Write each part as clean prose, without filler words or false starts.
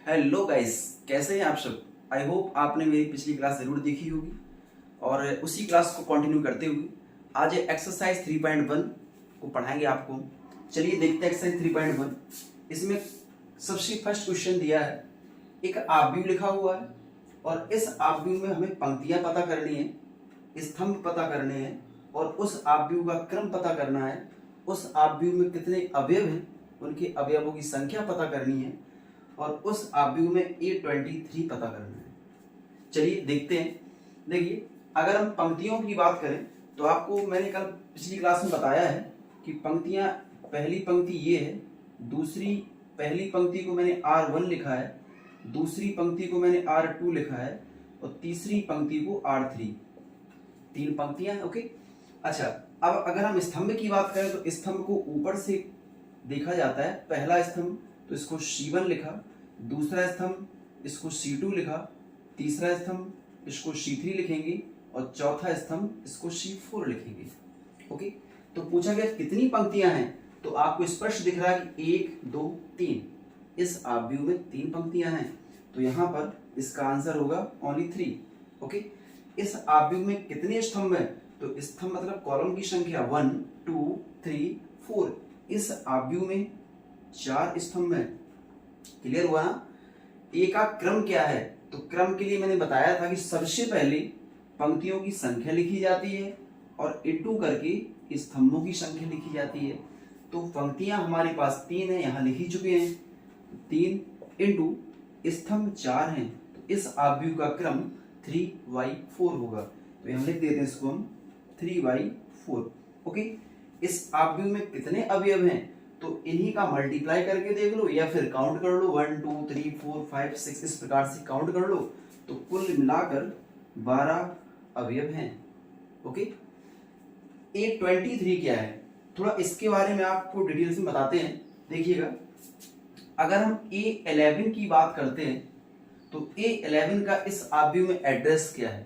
Hello guys, कैसे हैं आप सब। आई होप आपने मेरी पिछली क्लास जरूर देखी होगी और उसी क्लास को कंटिन्यू करते हुए आज एक्सरसाइज 3.1 को पढ़ाएंगे आपको। चलिए देखते हैं एक्सरसाइज 3.1। इसमें सबसे फर्स्ट क्वेश्चन दिया है, एक आव्यूह लिखा हुआ है और इस आव्यूह में हमें पंक्तियां पता करनी है, स्तंभ पता करने हैं और उस आव्यूह का क्रम पता करना है। उस आव्यूह में कितने अवयव हैं, उनके अवयवों की संख्या पता करनी है और उस आव्यूह में A23 पता करना है। चलिए देखते हैं। देखिए, अगर हम पंक्तियों की बात करें तो आपको मैंने कल पिछली क्लास में बताया है कि पंक्तियां, पहली पंक्ति ये है, दूसरी पहली पंक्ति को मैंने R1 लिखा है, दूसरी पंक्ति को मैंने R2 लिखा है और तीसरी पंक्ति को R3। तीन पंक्तियां हैं। ओके, अच्छा, अब अगर हम स्तंभ की बात करें तो स्तंभ को ऊपर से देखा जाता है। पहला स्तंभ तो इसको C1 लिखा, दूसरा स्तंभ इसको C2 लिखा, तीसरा स्तंभ इसको C3 लिखेंगे और चौथा स्तंभ इसको C4 लिखेंगे। ओके, तो पूछा गया कितनी पंक्तियां हैं, तो आपको स्पष्ट दिख रहा है कि 1 2 3, इस आव्यूह में 3 पंक्तियां हैं, तो यहां पर इसका आंसर होगा ओनली 3। ओके, इस आव्यूह में कितने स्तंभ हैं, तो स्तंभ मतलब कॉलम की संख्या 1 2 3 4। इस आव्यूह में 4 स्तंभ हैं। क्लियर हुआ ना। ए का क्रम क्या है, तो क्रम के लिए मैंने बताया था कि सबसे पहले पंक्तियों की संख्या लिखी जाती है और इंटू करके स्तंभों की संख्या लिखी जाती है। तो पंक्तियां हमारे पास 3 है, यहां लिख ही चुके हैं। 3 इंटू स्तंभ 4 हैं, तो इस आव्यूह का क्रम 3/4 होगा। तो यहां लिख देते हैं इसको हम 3/4। ओके, इस आव्यूह में कितने अवयव हैं, तो इन्हीं का मल्टीप्लाई करके देख लो या फिर काउंट कर लो, 1 2 3 4 5 6, इस प्रकार से काउंट कर लो, तो कुल मिलाकर 12 अवयव हैं। ओके, A23 क्या है, थोड़ा इसके बारे में आपको डिटेल्स में बताते हैं। देखिएगा, अगर हम A11 की बात करते हैं तो A11 का इस आव्यूह में एड्रेस क्या है।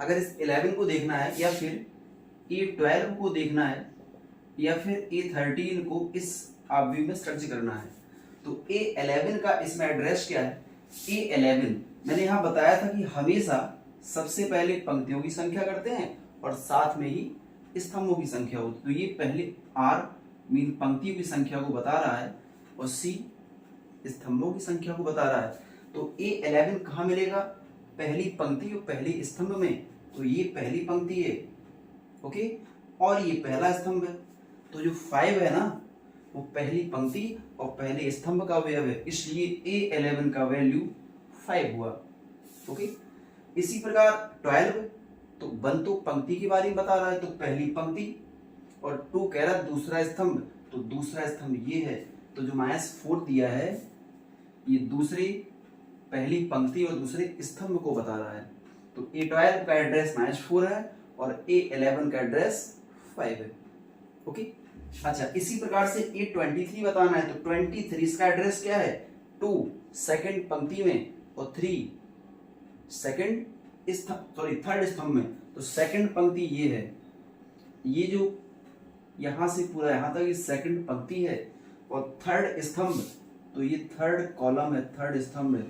अगर इस 11 को देखना है या फिर A12 को देखना है या फिर A13 को इस आव्यूह में सर्च करना है, तो A11 का इसमें एड्रेस क्या है। A11 मैंने यहां बताया था कि हमेशा सबसे पहले पंक्तियों की संख्या करते हैं और साथ में ही स्तंभों की संख्या होती है। तो ये पहले R मीन पंक्तियों की संख्या को बता रहा है और C स्तंभों की संख्या को बता रहा है। तो A11 कहाँ मिलेगा, पहली पंक्ति और पहले स्तंभ में। तो ये पहली पंक्ति है, ओके, और ये पहला स्तंभ है। तो जो 5 है ना, वो पहली पंक्ति और पहले स्तंभ का अवयव है, इसलिए A11 का वैल्यू 5 हुआ। ओके, इसी प्रकार 12, तो 1 तो पंक्ति के बारे में बता रहा है, तो पहली पंक्ति, और 2 कह रहा है दूसरा स्तंभ, तो दूसरा स्तंभ ये है। तो जो -4 दिया है, ये दूसरी पहली पंक्ति और दूसरे स्तंभ को बता रहा है। तो A12 का एड्रेस -4 है और A11 का एड्रेस 5 है। ओके, अच्छा, इसी प्रकार से A23 बताना है, तो 23 का एड्रेस क्या है, 2 सेकंड पंक्ति में और 3 थर्ड स्तंभ में। तो सेकंड पंक्ति ये है, ये जो यहां से पूरा यहां तक ये सेकंड पंक्ति है, और थर्ड स्तंभ तो ये थर्ड कॉलम है, थर्ड स्तंभ है।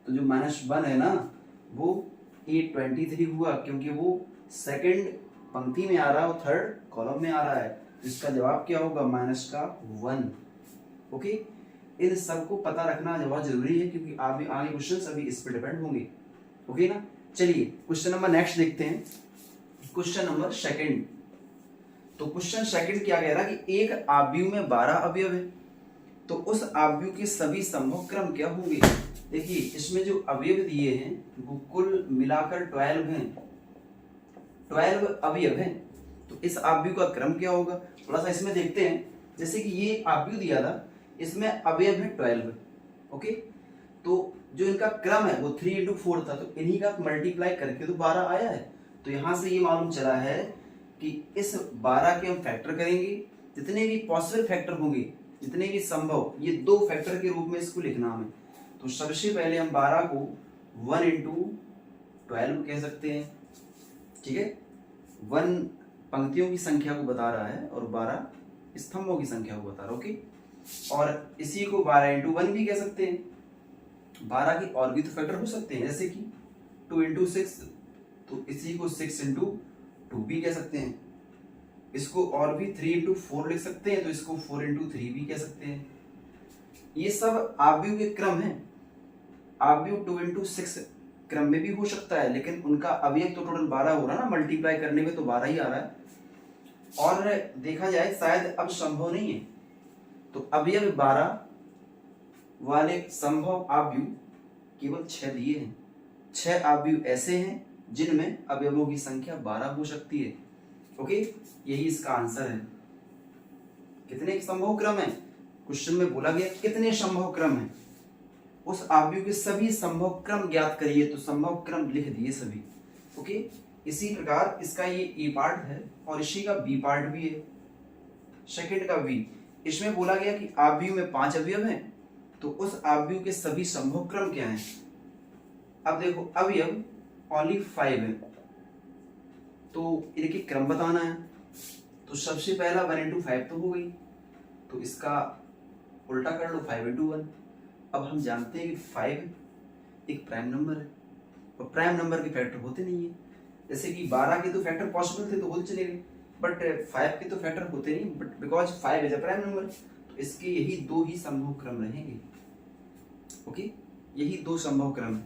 तो जो -1 है ना, वो A23 हुआ, क्योंकि वो सेकंड पंक्ति में आ रहा है और थर्ड कॉलम में आ रहा है। तो इसका जवाब क्या होगा, -1। ओके, इन सबको पता रखना बहुत जरूरी है, क्योंकि आगे क्वेश्चन अभी इस पर डिपेंड होंगे। ओके ना। चलिए क्वेश्चन नंबर नेक्स्ट देखते हैं, क्वेश्चन नंबर सेकंड। तो क्वेश्चन सेकंड क्या कह रहा है कि एक आव्यूह में 12 अवयव है, तो उस आव्यूह के सभी संभव क्रम क्या होंगे। देखिए, इसमें जो अवयव दिए हैं वो कुल मिलाकर 12 हैं, 12 अवयव हैं। तो इस आव्यूह का क्रम क्या होगा, थोड़ा सा इसमें देखते हैं। जैसे कि ये आव्यूह दिया था, इसमें अवयव है 12। ओके, तो जो इनका क्रम है वो 3 into 4 था, तो इन्हीं का मल्टीप्लाई करके तो 12 आया है। तो यहां से ये मालूम चला है कि इस 12 के हम फैक्टर करेंगे, जितने भी पॉसिबल फैक्टर होंगे, जितने भी संभव, ये 2 फैक्टर के रूप में इसको लिखना हमें। तो सबसे पहले हम 12 को 1 into 12 कह सकते हैं। ठीक है, 1 पंक्तियों की संख्या को बता रहा है और 12 स्तंभों की संख्या को बता रहा है। ओके, और इसी को 12 into 1 भी कह सकते हैं। 12 के और भी तो फैक्टर हो सकते हैं, जैसे कि 2 इंटू 6, तो इसी को 6 इंटू 2 भी कह सकते हैं। इसको और भी 3 इंटू 4 लिख सकते हैं, तो इसको 4 इंटू 3 भी कह सकते हैं। ये सब आव्यूह के क्रम है। आव्यूह 2 इंटू 6 क्रम में भी हो सकता है, लेकिन उनका अवयव तो टोटल 12 हो रहा है ना, मल्टीप्लाई करने में तो 12 ही आ रहा है। और देखा जाए शायद अब संभव नहीं है, तो अवयव 12 वाले संभव आव्यूह केवल 6 दिए हैं। 6 आव्यूह ऐसे हैं जिनमें अवयवों की संख्या 12 हो सकती है। ओके, यही इसका आंसर है। कितने संभव क्रम है? क्वेश्चन में बोला गया कितने संभव क्रम है, उस आव्यूह के सभी संभव क्रम ज्ञात करिए, तो संभव क्रम लिख दिए सभी। ओके, इसी प्रकार इसका ये ए पार्ट है और इसी का बी पार्ट भी है, सेकंड का बी। इसमें बोला गया कि आव्यूह में 5 अवयव हैं, तो उस आव्यूह के सभी संभव क्रम क्या हैं। अब देखो अवयव ओनली 5 है, तो इनके क्रम बताना है। तो सबसे पहला 1 इंटू 5 तो हो गई, तो इसका उल्टा कर लो 5 इंटू 1। अब हम जानते हैं कि 5 एक प्राइम नंबर है और प्राइम नंबर के फैक्टर होते नहीं है। जैसे कि 12 के तो फैक्टर पॉसिबल थे तो बोल चले गए, बट 5 के तो फैक्टर होते नहीं, but because 5 is a prime number, तो इसके यही 2 ही संभव क्रम रहेंगे। ओके, यही 2 संभव क्रम है।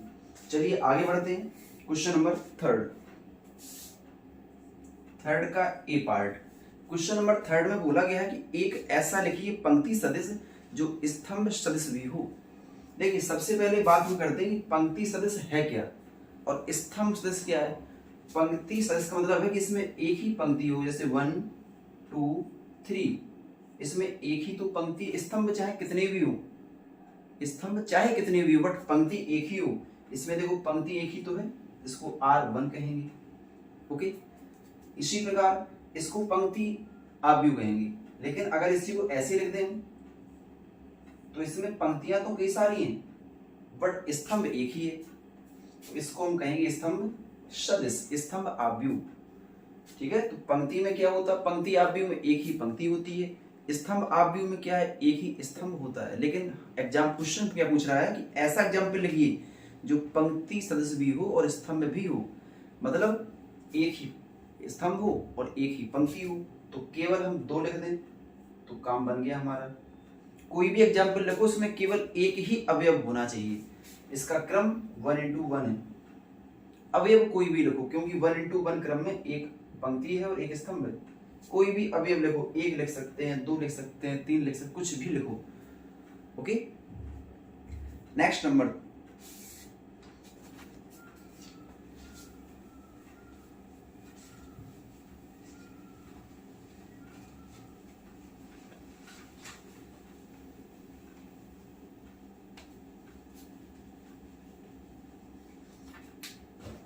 चलिए आगे बढ़ते हैं। क्वेश्चन नंबर थर्ड का ए पार्ट। क्वेश्चन नंबर 3 में बोला गया है कि एक ऐसा लिखिए पंक्ति सदिश जो स्तंभ सदिश भी हो। देखिए सबसे पहले बात हम करते हैं कि पंक्ति सदिश है क्या और स्तंभ सदिश क्या है। पंक्ति सदिश का मतलब है कि इसमें एक ही पंक्ति हो, जैसे 1 2 3, इसमें एक ही तो पंक्ति, स्तंभ चाहे कितने भी हो, स्तंभ चाहे कितने भी हो, बट पंक्ति एक ही हो। इसमें देखो पंक्ति एक ही तो है, इसको R1 कहेंगे। ओके, इसी प्रकार इसको पंक्ति आव्यूह कहेंगे। लेकिन अगर इसी को ऐसे लिख दें तो इसमें पंक्तियां तो कई सारी हैं बट स्तंभ एक ही है, तो इसको हम कहेंगे स्तंभ सदिश, स्तंभ आव्यूह। ठीक है, तो पंक्ति में क्या होता है, पंक्ति आव्यूह में एक ही पंक्ति होती है, स्तंभ आव्यूह में क्या है, एक ही स्तंभ होता है। लेकिन एग्जाम क्वेश्चन क्या पूछ रहा है कि ऐसा एग्जाम्पल लिखिए जो पंक्ति सदिश भी हो और स्तंभ भी हो, मतलब एक ही स्तंभ हो और एक ही पंक्ति हो। तो केवल हम 2 लिख दें तो काम बन गया हमारा। कोई भी एग्जाम्पल लिखो उसमें केवल एक ही अवयव होना चाहिए। इसका क्रम 1 इंटू 1 है। अवयव कोई भी लिखो, क्योंकि 1 इंटू 1 क्रम में एक पंक्ति है और एक स्तंभ है। कोई भी अवयव लिखो, 1 लिख सकते हैं, 2 लिख सकते हैं, 3 लिख सकते हैं, कुछ भी लिखो। ओके, नेक्स्ट नंबर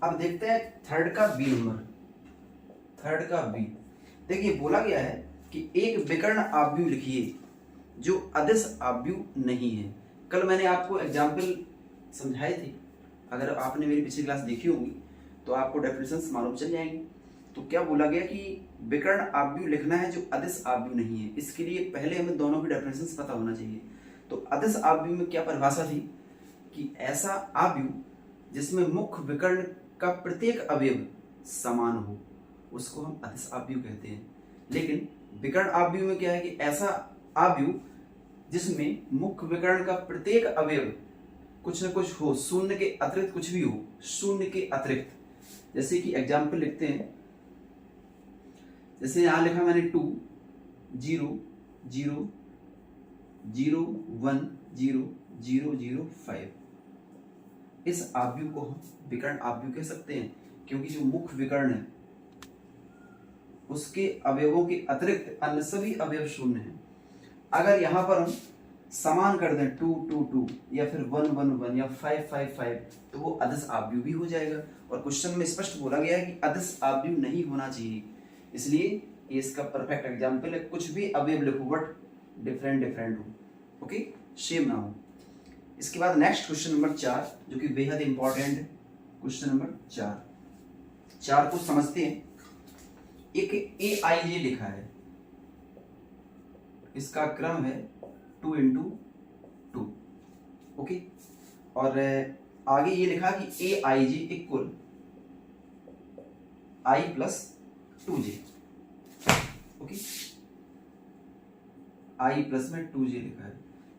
अब देखते हैं थर्ड का बी नंबर। थर्ड का बी, देखिए बोला गया है कि एक विकर्ण आव्यूह लिखिए जो अदिश आव्यूह नहीं है। कल मैंने आपको एग्जाम्पल समझाए थे, अगर आपने मेरी पिछली क्लास देखी होगी तो आपको डेफिनेशंस मालूम चल जाएंगे। तो क्या बोला गया कि विकर्ण आव्यूह लिखना है जो अदिश आव्यूह नहीं है। इसके लिए पहले हमें दोनों की डेफिनेशंस पता होना चाहिए। तो अदिश आव्यूह में क्या परिभाषा थी कि ऐसा आव्यूह जिसमें मुख्य विकर्ण का प्रत्येक अवयव समान हो, उसको हम अदिश आव्यूह कहते हैं। लेकिन विकर्ण आव्यूह में क्या है कि ऐसा आव्यूह जिसमें मुख्य विकर्ण का प्रत्येक अवयव कुछ न कुछ हो, शून्य के अतिरिक्त कुछ भी हो, शून्य के अतिरिक्त। जैसे कि एग्जाम्पल लिखते हैं, जैसे यहां लिखा मैंने 2 0 0 0 1 0 0 0 5, इस आव्यूह को हम विकर्ण आव्यूह कह सकते हैं, क्योंकि जो मुख्य विकर्ण है उसके अवयवों के अतिरिक्त अन्य सभी अवयव शून्य हैं। अगर यहां पर हम समान कर दें 2 2 2 या फिर 1 1 1 या 5 5 5, तो वो अदिश आव्यूह भी हो जाएगा। और क्वेश्चन में स्पष्ट बोला गया है कि अदिश आव्यूह नहीं होना चाहिए, इसलिए ये इसका परफेक्ट एग्जाम्पल है। कुछ भी अवयव लिखो बट डिफरेंट हो, ओके, सेम ना हो। इसके बाद नेक्स्ट क्वेश्चन नंबर 4 जो कि बेहद इंपॉर्टेंट है। क्वेश्चन नंबर 4 को समझते हैं। एक AIJ लिखा है, इसका क्रम है 2 इंटू 2। ओके, और आगे ये लिखा कि ए आई जे इक्वल आई प्लस 2j। ओके, आई प्लस में 2j लिखा है।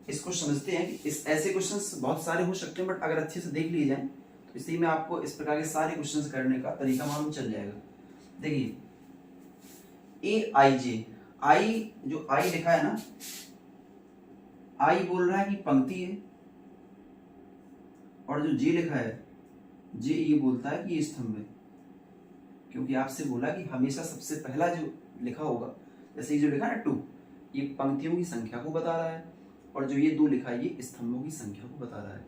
इसको समझते हैं कि इस ऐसे क्वेश्चंस बहुत सारे हो सकते हैं, बट अगर अच्छे से देख लिए जाए तो इसी में आपको इस प्रकार के सारे क्वेश्चंस करने का तरीका मालूम चल जाएगा। देखिए ए आई जे, आई जो आई लिखा है ना, आई बोल रहा है कि पंक्ति है, और जो जे लिखा है जे ये बोलता है कि ये स्तंभ है, क्योंकि आपसे बोला कि हमेशा सबसे पहला जो लिखा होगा, जैसे ये जो लिखा है ना 2, ये पंक्तियों की संख्या को बता रहा है, और जो ये 2 लिखा है ये स्तंभों की संख्या को बता रहा है।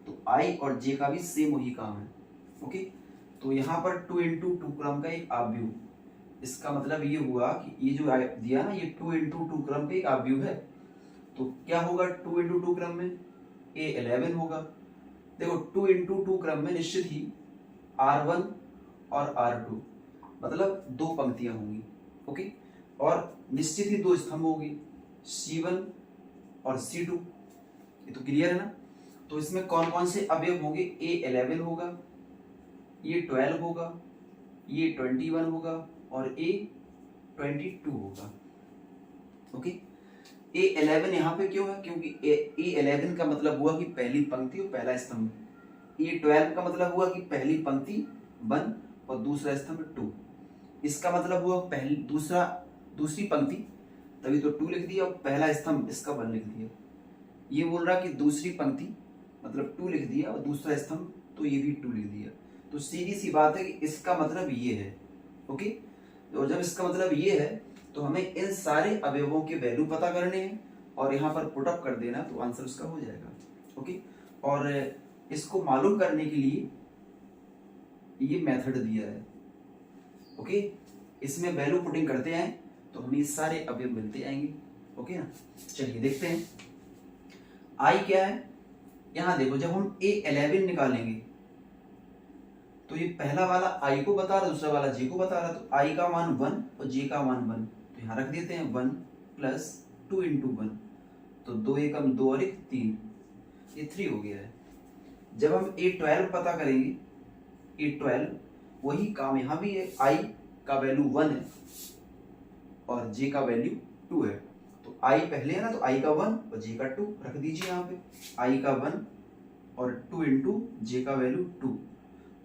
तो आई और जे का भी सेम वही काम है। ओके, तो यहाँ पर 2 इंटू 2 क्रम का एक आव्यूह, इसका मतलब ये हुआ कि ये जो दिया ना ये 2 इंटू 2 क्रम का एक आव्यूह है। तो क्या होगा 2 इंटू 2 क्रम में, A11 होगा। देखो 2 इंटू 2 क्रम में निश्चित ही R1 और R2 मतलब 2 पंक्तियां होंगी। ओके, और निश्चित ही 2 स्तंभ होंगे, C1 और C2। ये तो क्लियर है ना। तो इसमें कौन कौन से अवयव होंगे, A11 होगा, ये 12 होगा, ये 21 होगा और A22 होगा। ओके, A11 यहाँ पे क्यों है, क्योंकि A11 का मतलब हुआ कि पहली पंक्ति और पहला स्तंभ। A12 का मतलब हुआ कि पहली पंक्ति 1 और दूसरा स्तंभ 2। इसका मतलब हुआ पहली दूसरी पंक्ति, तभी तो 2 लिख दिया, और पहला स्तंभ इसका 1 लिख दिया। ये बोल रहा कि दूसरी पंक्ति मतलब 2 लिख दिया, और दूसरा स्तंभ तो ये भी 2 लिख दिया। तो सीधी सी बात है कि इसका मतलब ये है। ओके, और जब इसका मतलब ये है तो हमें इन सारे अवयवों के वैल्यू पता करने हैं और यहाँ पर पुट अप कर देना, तो आंसर उसका हो जाएगा। ओके, और इसको मालूम करने के लिए ये मेथड दिया है। ओके, इसमें वैल्यू पुटिंग करते हैं तो हमें सारे अवयव मिलते आएंगे। ओके ना, चलिए देखते हैं आई क्या है। यहां देखो, जब हम A11 निकालेंगे तो ये पहला वाला आई को बता रहा, दूसरा वाला जे को बता रहा, तो आई का मान 1 और जे का मान 1, तो यहाँ रख देते हैं 1 प्लस 2 इंटू 1, तो 2 एकम 2 और 1 3, ये 3 हो गया है। जब हम A12 पता करेंगे, A12 वही काम यहाँ भी है, आई का वैल्यू 1 है और जे का वैल्यू 2 है, तो आई पहले है ना, तो आई का 1 और जे का 2 रख दीजिए यहाँ पे, आई का 1 और 2 इंटू जे का वैल्यू 2,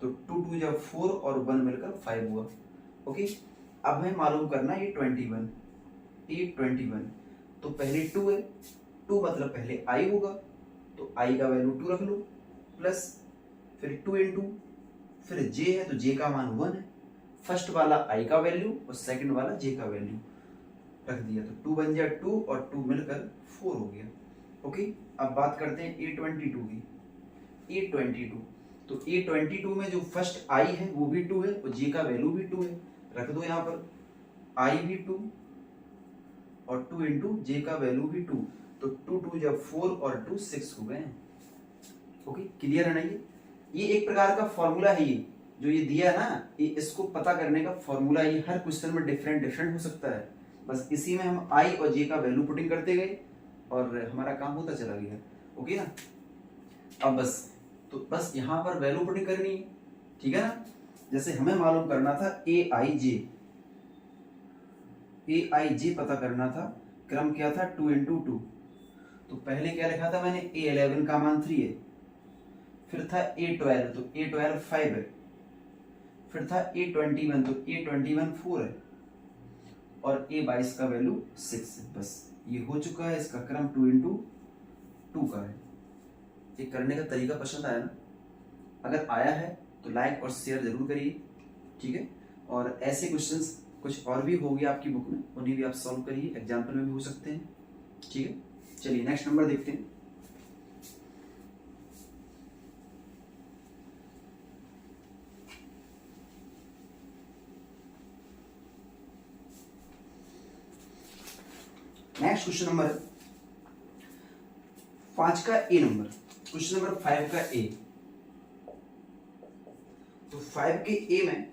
तो 2 2 जब 4 और 1 मिलकर 5 हुआ। ओके, अब हमें मालूम करना ये 21, तो पहले 2 है, 2 मतलब पहले आई होगा, तो आई का वैल्यू 2 रख लो, प्लस फिर 2 इंटू, फिर जे है तो जे का मान 1 है, फर्स्ट वाला आई का वैल्यू और सेकंड वाला जे का वैल्यू रख दिया, तो 2 बन गया 2 और 2 मिलकर 4 हो गया। ओके, अब बात करते हैं A22 की। A22, तो A22 में जो फर्स्ट आई है वो भी 2 है और जे का वैल्यू भी 2 है, रख दो यहाँ पर, आई भी 2 और 2 इंटू जे का वैल्यू भी 2, तो 2 2 जब 4 और 2 6 हो गए। ओके, क्लियर है ना। ये एक प्रकार का फॉर्मूला है, ये जो ये दिया है ना, ये इसको पता करने का फॉर्मूला, ये हर क्वेश्चन में डिफरेंट हो सकता है, बस इसी में हम आई और जे का वैल्यू पुटिंग करते गए और हमारा काम होता चला गया। ओके ना, अब बस यहाँ पर वैल्यू पुटिंग करनी है, ठीक है ना। जैसे हमें मालूम करना था ए आई जे पता करना था, क्रम क्या था 2 इंटू 2, तो पहले क्या लिखा था मैंने, A11 का मान 3 है, फिर था A12, तो A12 5 है, फिर था A21, तो A21 4 है, और A22 का वैल्यू 6 है। बस ये हो चुका है, इसका क्रम 2 इंटू 2 का है। ये करने का तरीका पसंद आया ना? अगर आया है तो लाइक और शेयर जरूर करिए, ठीक है। और ऐसे क्वेश्चंस कुछ और भी होंगे आपकी बुक में, उन्हें भी आप सॉल्व करिए, एग्जाम्पल में भी हो सकते हैं, ठीक है। चलिए नेक्स्ट नंबर देखते हैं। नेक्स्ट क्वेश्चन नंबर 5 का ए नंबर, क्वेश्चन नंबर 5 का ए। तो 5 के ए में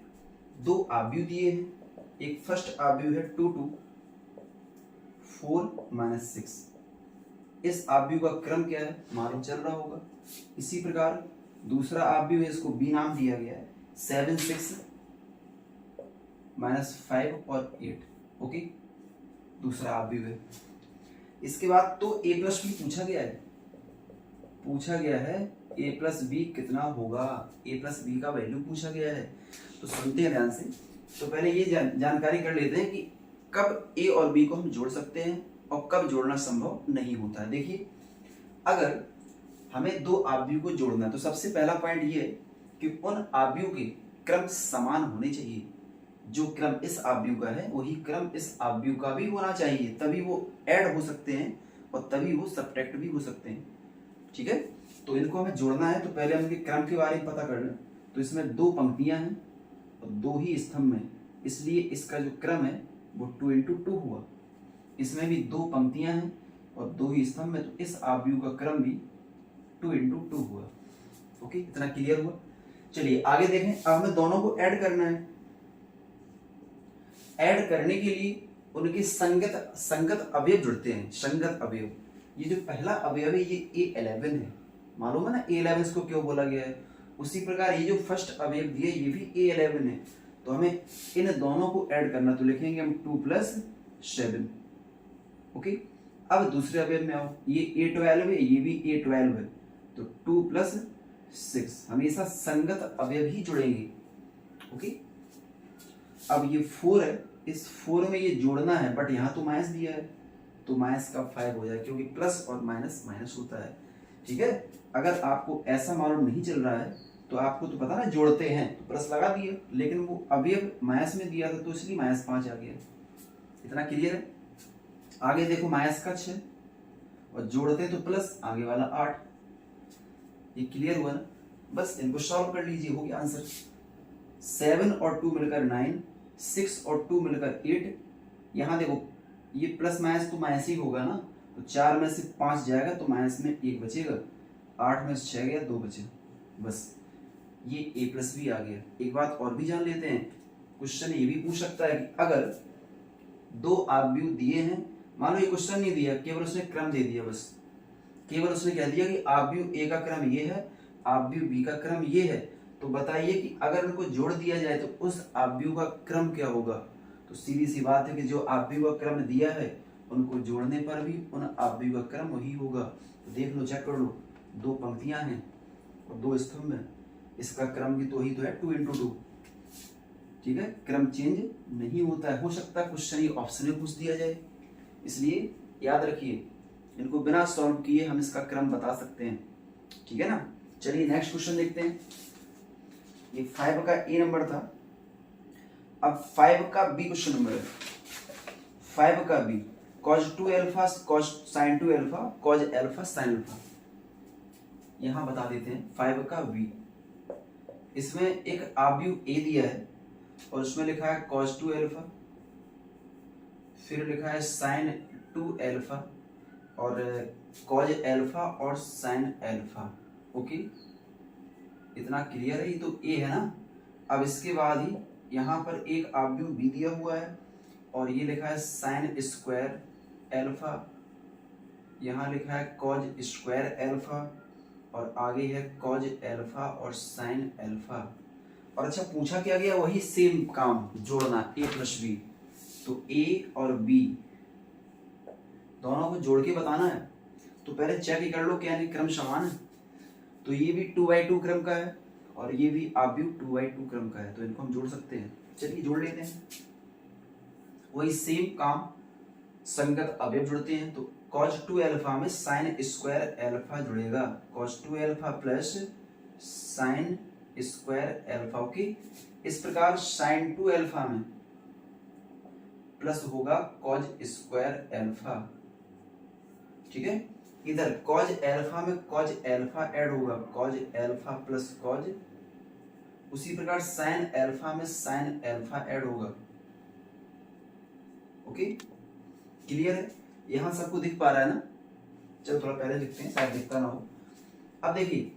2 आव्यूह दिए हैं, एक फर्स्ट आव्यूह है 2 2 4 - 6, इस आव्यूह का क्रम क्या है मालूम चल रहा होगा। इसी प्रकार दूसरा आव्यूह है, इसको बी नाम दिया गया है, 7 6 -5 और 8। ओके, दूसरा आव्यूह है। इसके बाद तो a प्लस बी पूछा गया है a प्लस बी कितना होगा, a प्लस बी का वैल्यू पूछा गया है। तो सुनते हैं ध्यान से। तो पहले ये जानकारी कर लेते हैं कि कब a और b को हम जोड़ सकते हैं और कब जोड़ना संभव नहीं होता है। देखिए, अगर हमें दो आव्यूह को जोड़ना है तो सबसे पहला पॉइंट ये है कि उन आव्यूह के क्रम समान होने चाहिए। जो क्रम इस आव्यूह का है वही क्रम इस आव्यूह का भी होना चाहिए, तभी वो ऐड हो सकते हैं और तभी वो सब्ट्रैक्ट भी हो सकते हैं। ठीक है, तो इनको हमें जोड़ना है तो पहले हम इनके क्रम के बारे में पता कर लें। तो इसमें 2 पंक्तियां हैं और 2 ही स्तंभ हैं, इसलिए इसका जो क्रम है वो 2 × 2 हुआ। इसमें भी 2 पंक्तियां हैं और 2 ही स्तंभ है, तो इस आव्यूह का क्रम भी 2 × 2 हुआ। ओके, इतना क्लियर हुआ। चलिए आगे देखें। अब हमें दोनों को ऐड करना है। ऐड करने के लिए उनके संगत अवयव जुड़ते हैं। संगत अवयव, ये जो पहला अवयव है ये A11 है, मालूम है ना A11 इसको क्यों बोला गया है। उसी प्रकार ये जो फर्स्ट अवयव दिया ये भी A11 है। तो हमें इन दोनों को ऐड करना, तो लिखेंगे हम 2 + 7। ओके, अब दूसरे अवयव में आओ। ये A12 है, ये भी A12 है, तो 2 + 6। हमेशा संगत अवयव ही जुड़ेंगे। ओके, अब ये 4 है, इस 4 में ये जोड़ना है, बट यहाँ तो माइनस दिया है तो माइनस का 5 हो जाए, क्योंकि प्लस और माइनस माइनस होता है। ठीक है, अगर आपको ऐसा मालूम नहीं चल रहा है तो आपको तो पता ना जोड़ते हैं तो प्लस लगा दिए, लेकिन वो अवयव माइनस में दिया था तो इसलिए -5 आ गया। इतना क्लियर है। आगे देखो, माइनस का 6 और जोड़ते तो प्लस, आगे वाला 8। ये क्लियर हुआ ना। बस इनको सॉल्व कर लीजिए, हो गया आंसर। 7 और 2 मिलकर 9, 6 और 2 मिलकर 8। यहाँ देखो ये प्लस माइनस तो माइनस ही होगा ना, तो 4 में से 5 जाएगा तो माइनस में 1 बचेगा, 8 में से 6 गया, 2 बचे। बस ये a प्लस भी आ गया। एक बात और भी जान लेते हैं, क्वेश्चन ये भी पूछ सकता है कि अगर 2 आव्यूह दिए हैं, मान लो ये क्वेश्चन नहीं दिया, केवल उसने क्रम दे दिया, बस केवल उसने कह दिया कि आव्यूह a का क्रम ये है, आव्यूह b का क्रम ये है, तो बताइए कि अगर उनको जोड़ दिया जाए तो उस आव्यूह का क्रम क्या होगा। तो सीधी सी बात है कि जो आव्यूह का क्रम दिया है उनको जोड़ने पर भी उन आव्यूह का क्रम वही होगा। तो देख लो, चेक कर लो, 2 पंक्तियां हैं और 2 स्तंभ हैं, इसका क्रम भी तो ही तो है 2 × 2। ठीक है, क्रम चेंज नहीं होता है। हो सकता है क्वेश्चन ये ऑप्शन में पूछ दिया जाए, इसलिए याद रखिए इनको बिना सॉल्व किए हम इसका क्रम बता सकते हैं। ठीक है ना। चलिए नेक्स्ट क्वेश्चन देखते हैं। ये 5 का ए नंबर था, अब 5 का बी क्वेश्चन नंबर है। 5 का B, cos 2 alpha cos sin 2 alpha cos alpha sin alpha. यहां बता देते हैं 5 का बी। इसमें एक आव्यूह ए दिया है और उसमें लिखा है cos 2 अल्फा, फिर लिखा है sin 2 अल्फा और cos अल्फा और sin अल्फा। ओके, इतना क्लियर है। ये तो ए है ना। अब इसके बाद ही यहाँ पर एक आव्यूह बी दिया हुआ है और ये लिखा है sin स्क्वायर अल्फा, यहाँ लिखा है cos स्क्वायर अल्फा और आगे है cos अल्फा और sin अल्फा। और अच्छा, पूछा क्या गया, वही सेम काम जोड़ना, a प्लस बी। तो a और b दोनों को जोड़ के बताना है। तो पहले चेक ही कर लो क्या नहीं क्रम समान है। तो ये भी 2/2 क्रम का है और ये भी आव्यूह 2/2 क्रम का है, तो इनको हम जोड़ सकते हैं। चलिए जोड़ लेते हैं। वही सेम काम, संगत अवयव जुड़ते हैं। तो cos 2 अल्फा में sin स्क्वायर अल्फा जुड़ेगा, cos 2 alpha plus sin square alpha. Okay, इस प्रकार sin 2 अल्फा में प्लस होगा cos स्क्वायर अल्फा। ठीक है, इधर cos अल्फा में cos अल्फा ऐड होगा, cos अल्फा प्लस cos। उसी प्रकार sin अल्फा में sin अल्फा ऐड होगा। ओके, क्लियर है। यहां सबको दिख पा रहा है ना। चलो थोड़ा पहले लिखते हैं, शायद दिखता ना हो। अब देखिए,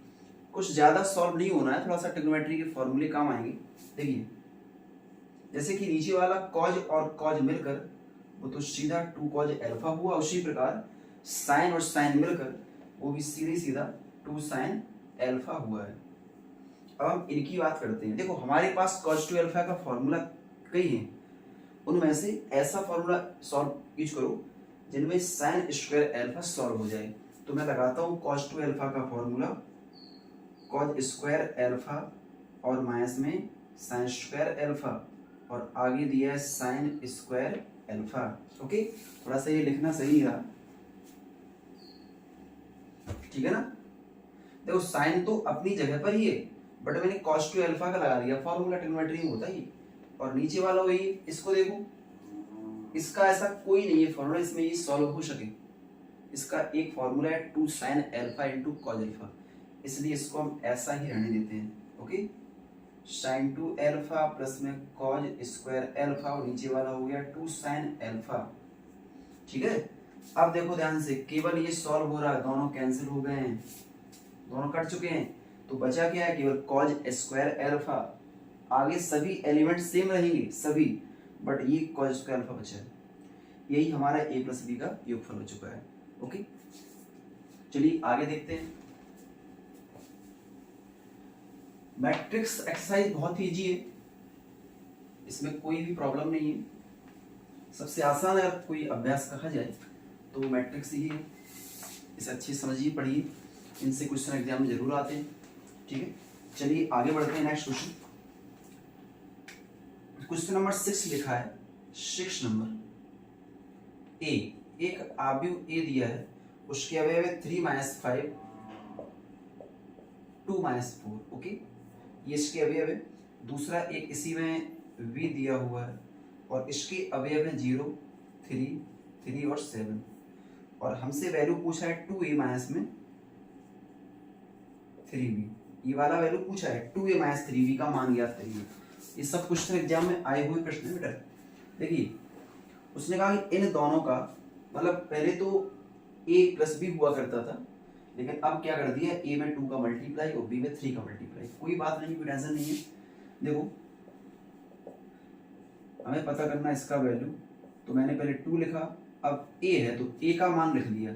कुछ ज्यादा सॉल्व नहीं होना है, थोड़ा सा ट्रिग्नोमेट्री के फॉर्मूले काम आएंगे। देखिए, जैसे कि नीचे वाला cos और cos मिलकर वो तो सीधा 2 cos अल्फा हुआ, उसी प्रकार साइन और साइन मिलकर वो भी सीधे सीधा 2 साइन अल्फा हुआ है। अब हम इनकी बात करते हैं। देखो हमारे पास cos 2 अल्फा का फॉर्मूला कई है, उनमें से ऐसा फॉर्मूला सॉल्व यूज करो जिनमें साइन स्क्वायर अल्फा सॉल्व हो जाए। तो मैं लगाता हूँ cos 2 अल्फा का फॉर्मूला cos स्क्वायर अल्फा और माइनस में साइन स्क्वायर अल्फा और आगे दिया है साइन स्क्वायर अल्फा। ओके, थोड़ा सा ये लिखना सही रहा, ठीक है ना। देखो साइन तो अपनी जगह पर ही है, बट मैंने cos 2 अल्फा का लगा दिया, फॉर्मूला ट्रिग्नोमेट्री में होता ही। और नीचे वाला वही, इसको देखो, इसका ऐसा कोई नहीं है फॉर्मूला इसमें ये सॉल्व हो सके। इसका एक फॉर्मूला है 2 sine alpha into cos alpha, इसलिए इसको हम ऐसा ही रहने देते हैं। ओके, साइन 2 अल्फा प्लस में कॉस स्क्वायर अल्फा और नीचे वाला हो गया 2 साइन अल्फा। ठीक है, अब देखो ध्यान से, केवल ये सॉल्व हो रहा है, दोनों कैंसिल हो गए हैं, दोनों कट चुके हैं, तो बचा क्या है, केवल कॉस स्क्वायर अल्फा। आगे सभी एलिमेंट सेम रहेंगे सभी, बट ये कॉस स्क्वायर अल्फा बचा है। यही हमारा a प्लस बी का योगफल हो चुका है। ओके, चलिए आगे देखते हैं। मैट्रिक्स एक्सरसाइज बहुत ही इजी है, इसमें कोई भी प्रॉब्लम नहीं है। सबसे आसान अगर कोई अभ्यास कहा जाए तो मैट्रिक्स ही है। इसे अच्छी समझिए, पढ़िए, इनसे क्वेश्चन एग्जाम में जरूर आते हैं। ठीक है, चलिए आगे बढ़ते हैं। नेक्स्ट क्वेश्चन, क्वेश्चन नंबर 6 लिखा है, 6 नंबर ए, एक आव्यूह ए दिया है, उसके अवयव है 3 - 5 2 - 4। ओके, ये इसके अवयव है। दूसरा एक इसी में v दिया हुआ है और इसके अवयव है 0 3 3 और 7, और हमसे वैल्यू पूछा है 2a माइनस में 3b। ये वाला वैल्यू पूछा है 2a माइनस 3b का मान ज्ञात करिए। ये सब क्वेश्चन एग्जाम में आए हुए प्रश्न है बेटा। देखिए उसने कहा कि इन दोनों का मतलब, पहले तो a प्लस b हुआ करता था, लेकिन अब क्या कर दिया, a में 2 का मल्टीप्लाई और b में 3 का मल्टीप्लाई। कोई बात नहीं, कोई टेंशन नहीं है। देखो हमें पता करना इसका वैल्यू, तो मैंने पहले 2 लिखा, अब a है तो a का मान लिख दिया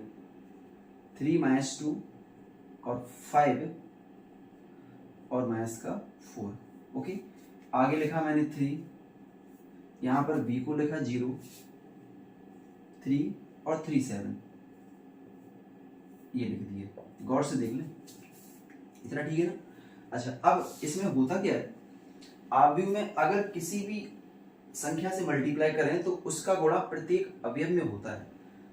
3 - 2 और 5 और माइनस का 4। ओके, आगे लिखा मैंने 3, यहाँ पर b को लिखा 0 3 और 3 7, ये लिख दिए। गौर से देख लें, इतना ठीक है ना। अच्छा, अब इसमें होता क्या है, आव्यूह में अगर किसी भी संख्या से मल्टीप्लाई करें तो उसका गुणा प्रत्येक अवयव में होता है।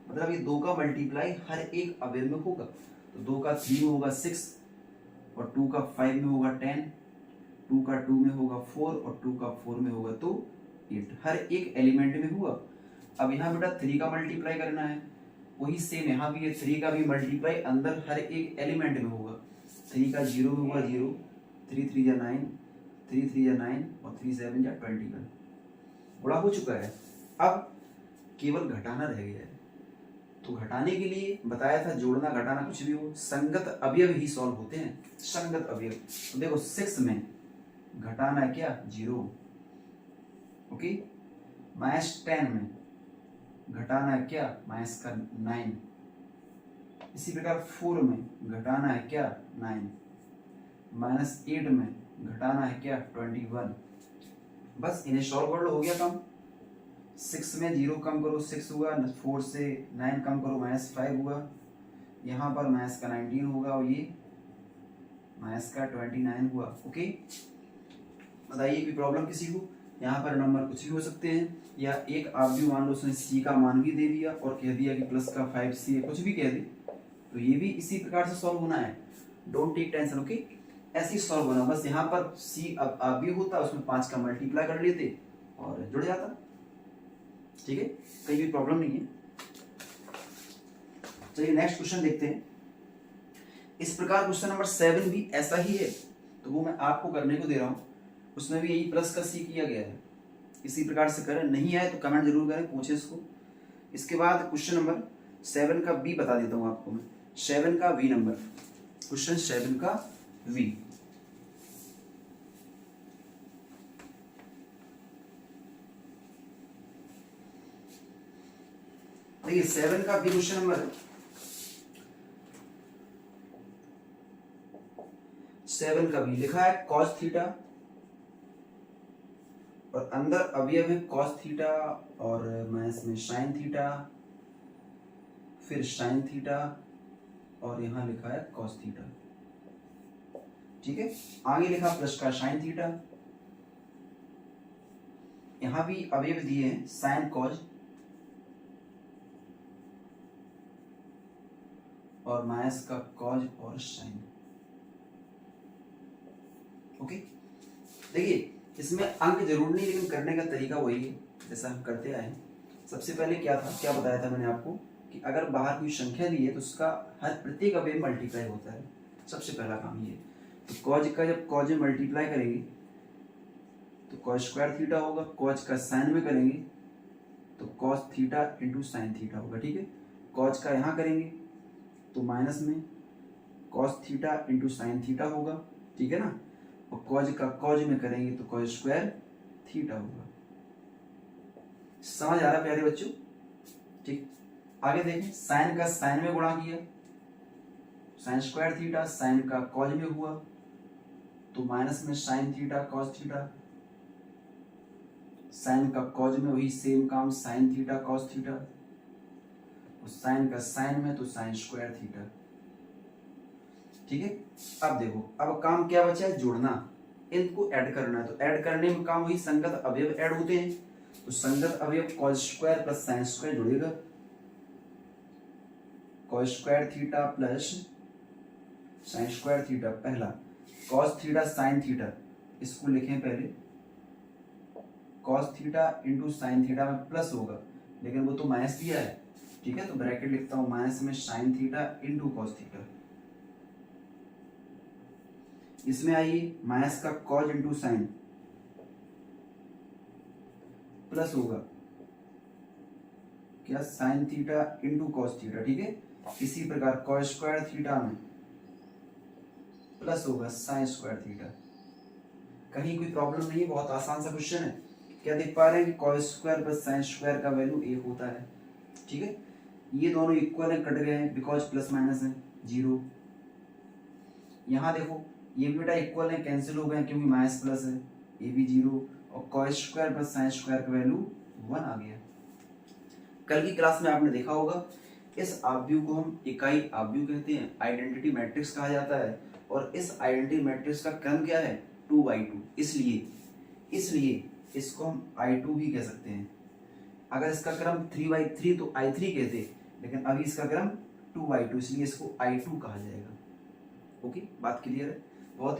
मतलब ये 2 का मल्टीप्लाई हर एक अवयव में होगा। तो 2 का 3 में होगा 6 और 2 का 5 में होगा 10, 2 का 2 में होगा 4 और 2 का 4 में होगा तो 8, हर एक एलिमेंट में हुआ। अब यहाँ बेटा 3 का मल्टीप्लाई करना है, वही सेम यहाँ भी है, 3 का भी मल्टीप्लाई अंदर हर एक एलिमेंट में होगा। 3 का 0 में होगा 0, 3 3 या 9, 3 3 या 9 और 3 7 या 21, बड़ा हो चुका है। अब केवल घटाना रह गया है, तो घटाने के लिए बताया था जोड़ना घटाना कुछ भी हो, संगत अवयव ही सॉल्व होते हैं। संगत अवयव, तो देखो 6 में घटाना है क्या 0, ओके, -10 में घटाना है क्या माइनस का 9, इसी प्रकार 4 में घटाना है क्या 9, -8 में घटाना है क्या 21। बस इन्हें सॉल्व कर लो, हो गया काम। 6 में 0 कम करो 6 हुआ, 4 से 9 कम करो -5 हुआ, यहाँ पर माइनस का 19 होगा और ये माइनस का 29 हुआ। ओके, बताइए कि प्रॉब्लम किसी को, यहाँ पर नंबर कुछ भी हो सकते हैं, या एक आव्यूह मान लो उसने c का मान भी दे दिया और कह दिया कि प्लस का 5c है, कुछ भी कह दे, तो ये भी इसी प्रकार से सॉल्व होना है। Don't take tension. ओके, ऐसे ही सॉल्व होना, बस यहाँ पर c आव्यूह होता, उसमें 5 का मल्टीप्लाई कर लेते और जुड़ जाता। ठीक है, कहीं भी प्रॉब्लम नहीं है। चलिए नेक्स्ट क्वेश्चन देखते हैं। इस प्रकार क्वेश्चन नंबर 7 भी ऐसा ही है, तो वो मैं आपको करने को दे रहा हूँ। उसमें भी यही प्लस का c किया गया है, इसी प्रकार से करें। नहीं आए तो कमेंट जरूर करें, पूछे इसको। इसके बाद क्वेश्चन नंबर 7 का b बता देता हूँ आपको मैं। 7 का v नंबर, क्वेश्चन 7 का v, देखिए 7 का b क्वेश्चन नंबर 7 का भी लिखा है कॉस थीटा, और अंदर अवयव है कॉस थीटा, और मैं इसमें साइन थीटा, फिर साइन थीटा, और यहां लिखा है कॉस थीटा। ठीक है, आगे लिखा प्लस का साइन थीटा, यहां भी अवयव दिए हैं साइन कॉज और माइनस का कॉज और साइन। ओके, देखिए इसमें अंक जरूर नहीं, लेकिन करने का तरीका वही है जैसा हम करते आए हैं। सबसे पहले क्या था, क्या बताया था मैंने आपको कि अगर बाहर कोई संख्या दी है तो उसका हर प्रत्येक अवयव मल्टीप्लाई होता है। सबसे पहला काम ये, तो कॉज का जब कॉज में मल्टीप्लाई करेंगे तो कॉस स्क्वायर थीटा होगा, कॉज का साइन में करेंगे तो cos theta into sine theta होगा। ठीक है, कॉज का यहाँ करेंगे तो माइनस में cos theta into sine theta होगा। ठीक है ना, और कॉज का कॉज में करेंगे तो कॉस स्क्वायर थीटा होगा। समझ आ रहा प्यारे बच्चों? ठीक, आगे देखें, साइन का साइन में गुणा किया, साइन स्क्वायर थीटा, साइन का कॉज में हुआ तो माइनस में sine theta cos theta, sine का कॉज में वही सेम काम साइन थीटा कॉस थीटा, और साइन का साइन में तो साइन स्क्वायर थीटा। ठीक है, अब देखो, अब काम क्या बचा है, जोड़ना, इनको ऐड करना है। तो ऐड करने में काम वही संगत अवयव ऐड होते हैं, तो संगत अवयव cos square plus sine square जुड़ेगा, cos square theta plus sine square theta. पहला कॉस थीटा साइन थीटा, इसको लिखें पहले, cos theta into sine theta में प्लस होगा, लेकिन वो तो माइनस दिया है। ठीक है, तो ब्रैकेट लिखता हूं, माइनस में sine theta into cos theta. इसमें आइए, माइनस का कॉज इंटू साइन प्लस होगा क्या, sine theta into cos theta. ठीक है, इसी प्रकार कॉस स्क्वायर थीटा में प्लस होगा साइन स्क्वायर थीटा। कहीं कोई प्रॉब्लम नहीं है, बहुत आसान सा क्वेश्चन है। क्या देख पा रहे हैं कि cos square plus sine square का वैल्यू 1 होता है। ठीक है, ये दोनों इक्वल है, कट गए हैं बिकॉज प्लस माइनस है, 0। यहाँ देखो, ये भी बेटा इक्वल है, कैंसिल हो गए क्योंकि माइनस प्लस है, ये भी 0, और cos square plus sine square का वैल्यू 1 आ गया। कल की क्लास में आपने देखा होगा, इस आव्यूह को हम इकाई आव्यूह कहते हैं, आइडेंटिटी मैट्रिक्स कहा जाता है, और इस आइडेंटिटी मैट्रिक्स का क्रम क्या है, 2/2। इसलिए इसको हम I2 भी कह सकते हैं। अगर इसका क्रम 3/3 तो I3 कहते, लेकिन अभी इसका क्रम 2/2, इसलिए इसको I2 कहा जाएगा। ओके, बात क्लियर है? बहुत ही